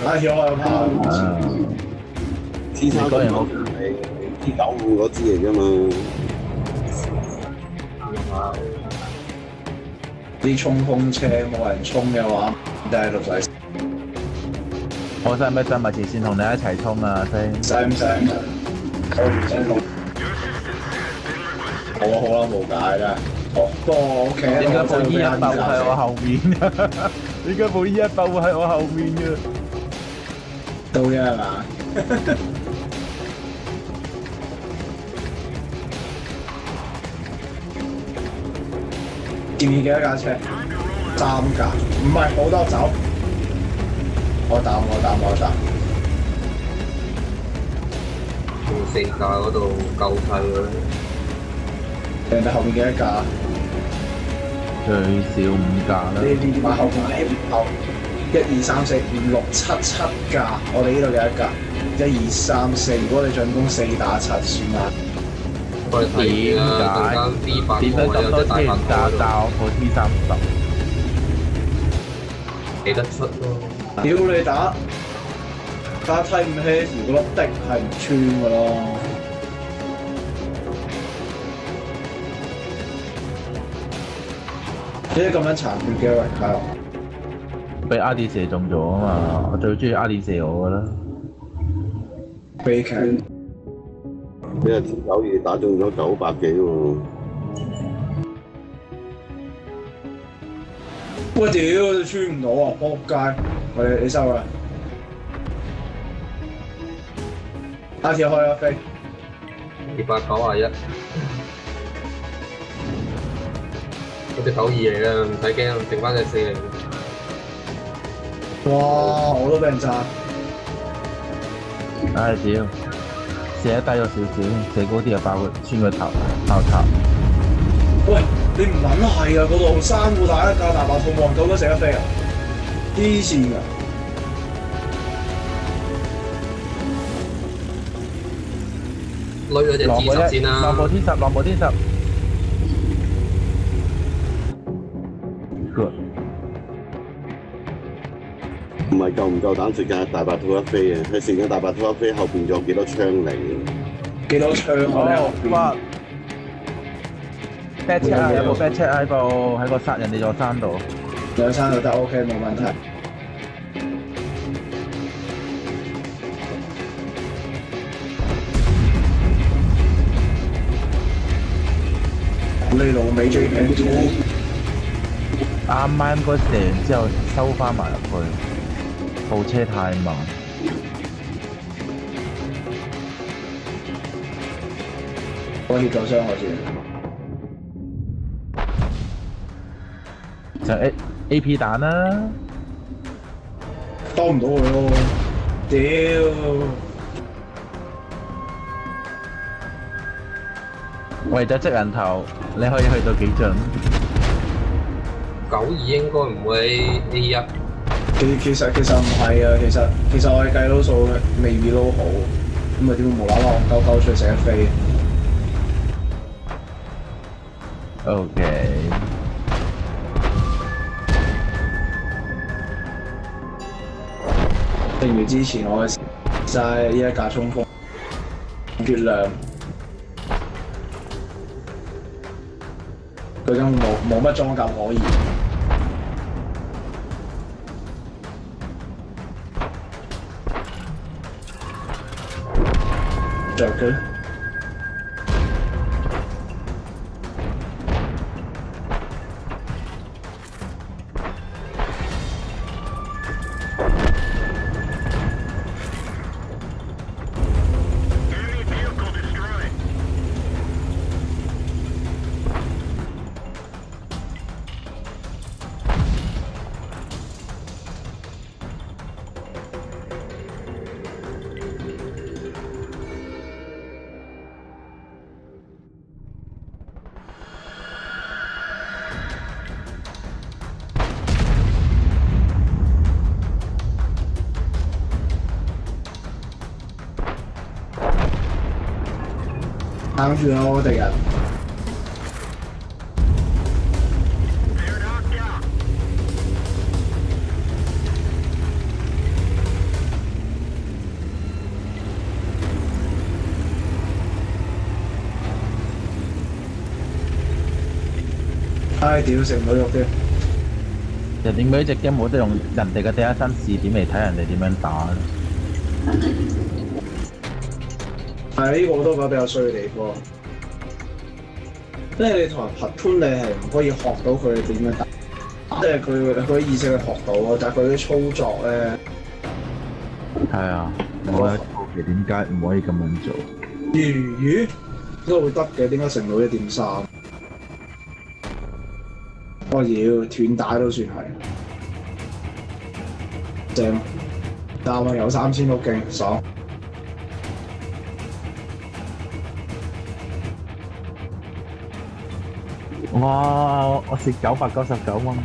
拉條我有跑。T3嗰人好係 T95嗰支嚟㗎嘛。啲衝鋒車冇人衝嘅話，就喺度使。我使唔使上埋前線同你一齊衝啊？使唔使？我唔使弄。好啊好啦，冇解啦。不過我屋企點解部 E100會喺我後面嘅？點解部 E100會喺我後面嘅？到嘅係嘛？建議幾多架車？3架，唔係冇得走。我打。4架嗰度夠晒嘅。人哋後面幾多架？最少5架啦。你連埋後面後1、2、3、4、5、6、7架，我哋呢度幾多架？1、2、3、4，如果你進攻4打7算啦。點解？點解咁多天架炸我部 T30？記得出咯。屌你打睇唔起，如果粒的係唔穿嘅咯。點解咁樣殘血嘅喂，係啊？俾阿迪射中咗啊嘛！我最中意阿迪射我噶啦。悲劇。俾阿T92打中咗900幾喎。喂屌，穿唔到啊！仆街！喂，你收啦。阿鐵開啦飛。291。嗰隻92嚟嘅，唔使驚，剩翻隻4嚟嘅。哇！我都俾人炸。唉屌！射得低咗少少，射高啲就爆佢穿個頭爆頭。喂，你唔撚係啊！嗰度3個打一架大白兔，望到都射得飛啊！黐線㗎！攞咗隻 T10先啦。落部 T10。唔係夠唔夠膽食架大白兔一飛啊！係成架大白兔一飛後邊仲有幾多槍嚟？幾多槍啊？哇 ！back check 啊，有部 back check 喺個殺人哋座山度。兩山就得 OK， 冇問題。你老味最平咗。啱啱嗰射完之後收翻埋入去，部車太慢。我協助傷我先。就 AP 彈啦，當唔到佢咯，屌！為咗執人頭，你可以去到幾盡？92應該唔會 A1。其實唔係啊，其實我係計到數嘅，未必撈好，咁咪點會無啦啦戇鳩鳩出嚟成日飛 ？OK。正如之前我晒呢一架衝鋒月亮，佢根本冇乜裝甲可言。着佢。撐住啦，我敵人。唉，屌食唔到肉添。就點解隻 game 冇得用人哋嘅第一身視點嚟睇人哋點樣打咧？係呢個我都覺得比較衰嘅地方。即係你同人拍盤，你係唔可以學到佢點樣打，即係佢啲意識係學到啊，但係佢啲操作咧，係啊，我覺得好奇點解唔可以咁樣做？咦？都會得嘅，點解成到1.3？我妖斷帶都算係正，啱啊！有3000都勁爽。哇！我蝕999蚊。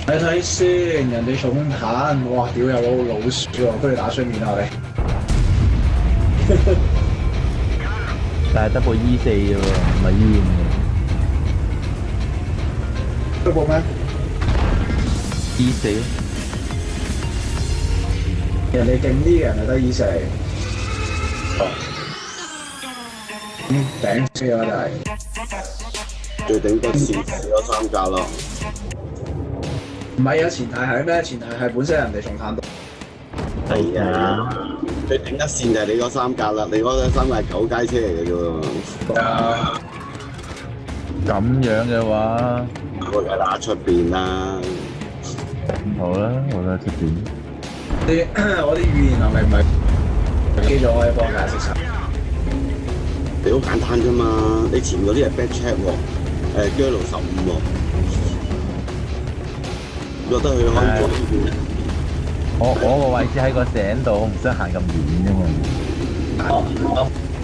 睇睇先，人哋重彈，哇！屌有老鼠喎，不如打雙面啊你。但係得部 E4嘅喎，唔係 E5嘅。得部咩 E4。人哋勁啲嘅人係得 E4。頂車啊！最頂得試咗3架咯。唔係啊，前提係咩？前提係本身人哋重彈到。係啊，最頂得線就係你嗰3架啦，你嗰3架係9街車嚟嘅啫喎。啊！咁樣嘅話，我梗係打出邊啦。好啦，我覺得出邊。我啲語言能力唔係記咗，我可以幫我解釋晒。你好簡單啫嘛，你前嗰啲係 back check 喎，Gelo 15喎。覺得佢開咗呢邊，我個位置喺個井度，我唔想行咁遠啫嘛。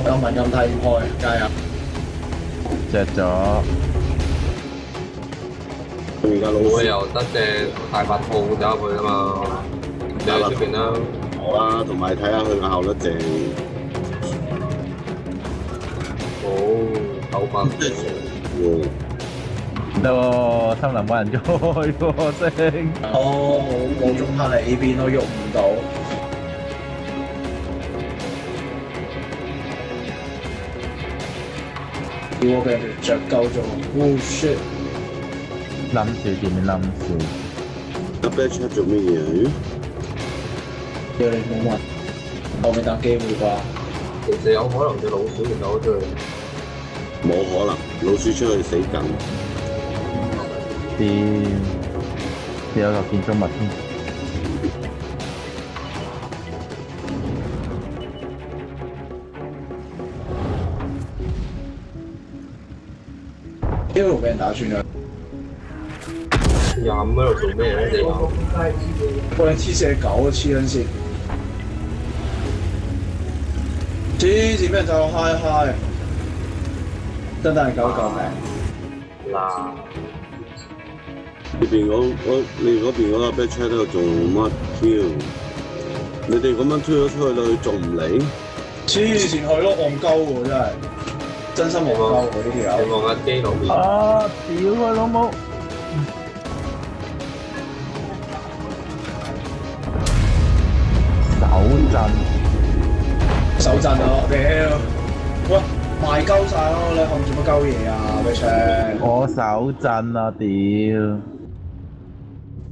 有文咁睇唔開，加油！着咗。而家老我又得隻大白兔走入去啊嘛，你喺出邊啦。好啦，同埋睇下佢個效率正。好，900。得喎，森林冇人開喎，升。我中下嚟呢邊都喐唔到。叫我俾人哋着夠咗 ，oh shit！ 冧住點樣冧住？阿 back check 做乜嘢啊？叫你冇問，後面等機會啩？其實有可能隻老鼠唔走出去。冇可能，老鼠出去死緊。有個建築物添。呢度俾人打穿咗。25喺度做咩咧？你我哋黐線狗黐撚線，黐線俾人就嗨，真係狗救命！嗱，你嗰邊嗰個 back check 喺度做乜 Q？你哋咁樣推咗出去，你仲唔嚟？黐線去咯，戇鳩喎真係，真心戇鳩喎呢條友。你望下機路邊。啊！屌佢老母！手震啊！屌！喂，賣鳩曬咯！你控住乜鳩嘢啊 back check？我手震啊！屌！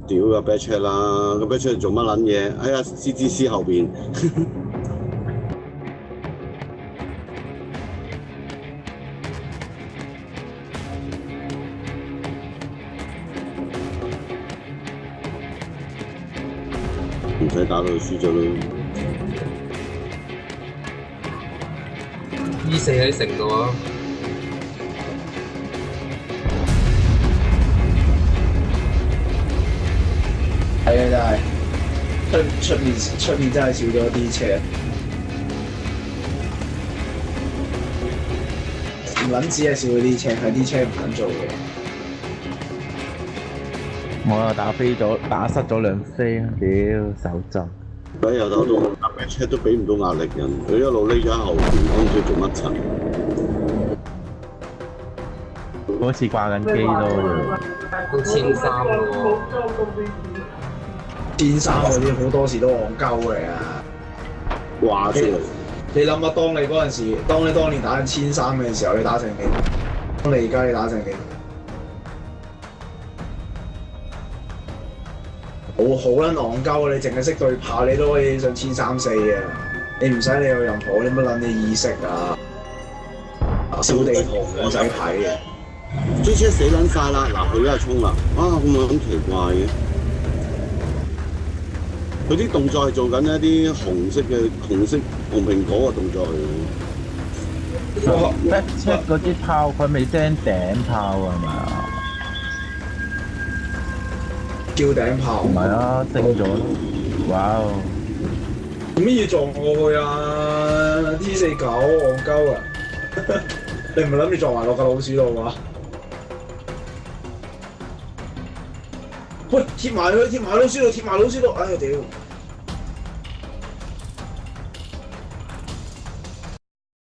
屌個 back check 啦，個 back check 做乜撚嘢？喺阿 CGC 後邊。唔使打到佢輸咗咯。E4喺城度啊！係啊，真係出面真係少咗啲車，唔撚止係少咗啲車，係啲車唔撚做嘢。我又打飛咗，打失咗兩飛，屌手震。佢由頭到搭 back check 都俾唔到壓力人，佢一路匿咗喺後邊，唔知做乜柒。好似掛緊機咯。都13咯喎。先生嗰啲好多時都戇鳩嚟啊！話出嚟，你諗下，當你嗰陣時，當年打緊1300嘅時候，你打成幾？當你而家你打成幾？好撚戇鳩啊！你淨係識對炮，你都可以上1300嘅。你唔使你有任何啲乜撚嘅意識啊！小地圖唔使睇嘅。追車死撚晒啦！嗱，佢而家衝啦！啊，咁奇怪嘅。佢啲動作係做緊一啲紅色紅蘋果嘅動作嚟嘅。Backcheck 嗰啲炮佢未釘頂炮係咪啊？叫頂炮。唔係啊，升咗咯！哇！做乜嘢撞過去啊 ？T49 戇鳩啊！你唔係諗住撞埋落個老鼠度嘛？喂，貼埋老鼠度，哎呀屌！